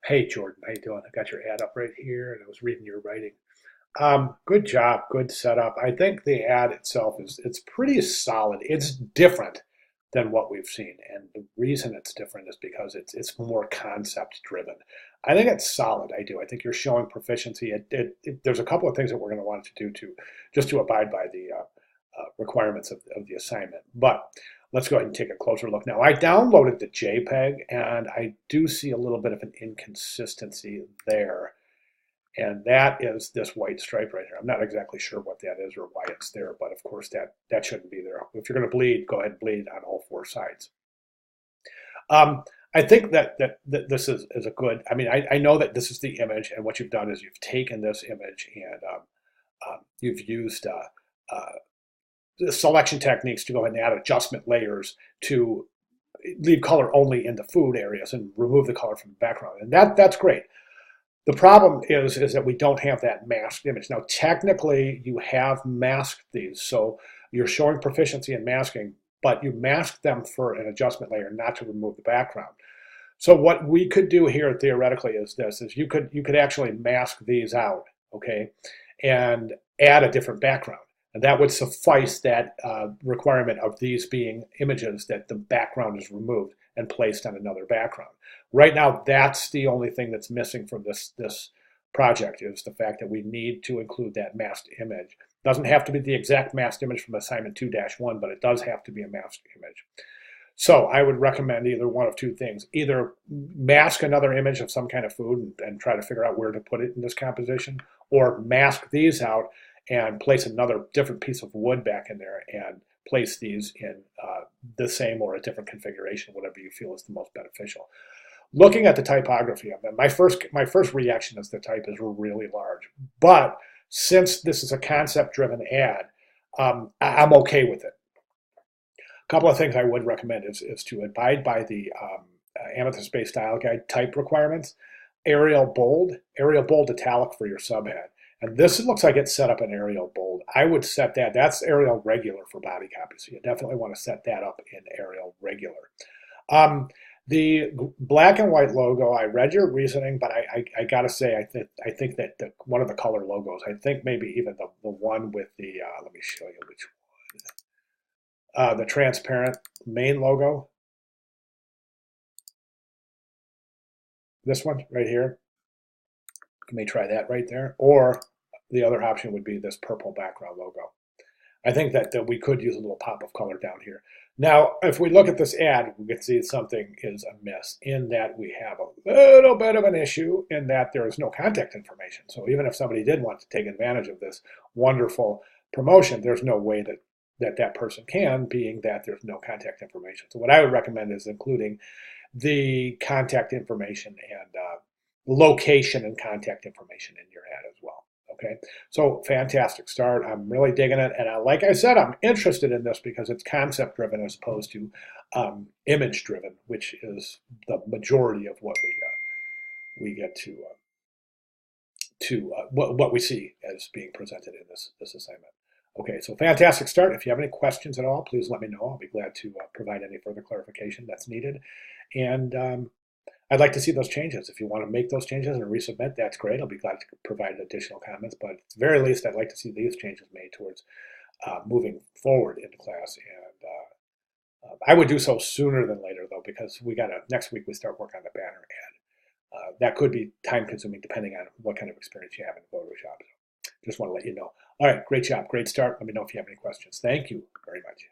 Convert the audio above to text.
Hey Jordan, how you doing? I got your ad up right here, and I was reading your writing. Good job, good setup. I think the ad itself it's pretty solid. It's different than what we've seen, and the reason it's different is because it's more concept driven. I think it's solid. I do. I think you're showing proficiency. There's a couple of things that we're going to want to do to just to abide by the requirements of the assignment, but let's go ahead and take a closer look now. I downloaded the JPEG, and I do see a little bit of an inconsistency there. And that is this white stripe right here. I'm not exactly sure what that is or why it's there, but of course that shouldn't be there. If you're going to bleed, go ahead and bleed on all four sides. Um, I think that this is a good. I mean, I know that this is the image, and what you've done is you've taken this image and you've used the selection techniques to go ahead and add adjustment layers to leave color only in the food areas and remove the color from the background, and that's great. The problem is that we don't have that masked image. Now, technically, you have masked these, so you're showing proficiency in masking, but you mask them for an adjustment layer, not to remove the background. So what we could do here theoretically is this: is you could actually mask these out, okay, and add a different background, and that would suffice that requirement of these being images that the background is removed and placed on another background. Right now, that's the only thing that's missing from this project is the fact that we need to include that masked image. It doesn't have to be the exact masked image from assignment 2-1, but it does have to be a masked image. So I would recommend either one of two things. Either mask another image of some kind of food and try to figure out where to put it in this composition, or mask these out and place another different piece of wood back in there and place these in the same or a different configuration, whatever you feel is the most beneficial. Looking at the typography of them, my first reaction is the type is really large. But since this is a concept-driven ad, I'm okay with it. A couple of things I would recommend is to abide by the Amethyst-based style guide type requirements. Arial bold italic for your subhead. And this looks like it's set up in Arial bold. I would set that. That's Arial regular for body copy. So you definitely want to set that up in Arial regular. The black and white logo, I read your reasoning, but I got to say, I think that one of the color logos, I think maybe even the one with the, let me show you which one, the transparent main logo, this one right here, you may try that right there, or the other option would be this purple background logo. I think that we could use a little pop of color down here. Now, if we look at this ad, we can see something is amiss in that we have a little bit of an issue in that there is no contact information. So even if somebody did want to take advantage of this wonderful promotion, there's no way that person can, being that there's no contact information. So what I would recommend is including the contact information and location and contact information in your ad as well. Okay, so fantastic start. I'm really digging it, and like I said, I'm interested in this because it's concept driven as opposed to image driven, which is the majority of what we get to what we see as being presented in this assignment. Okay, so fantastic start. If you have any questions at all, please let me know. I'll be glad to provide any further clarification that's needed. And I'd like to see those changes. If you want to make those changes and resubmit, that's great. I'll be glad to provide additional comments. But at the very least, I'd like to see these changes made towards moving forward into class. And I would do so sooner than later, though, because next week we start work on the banner ad. That could be time consuming depending on what kind of experience you have in Photoshop. So just want to let you know. All right, great job, great start. Let me know if you have any questions. Thank you very much.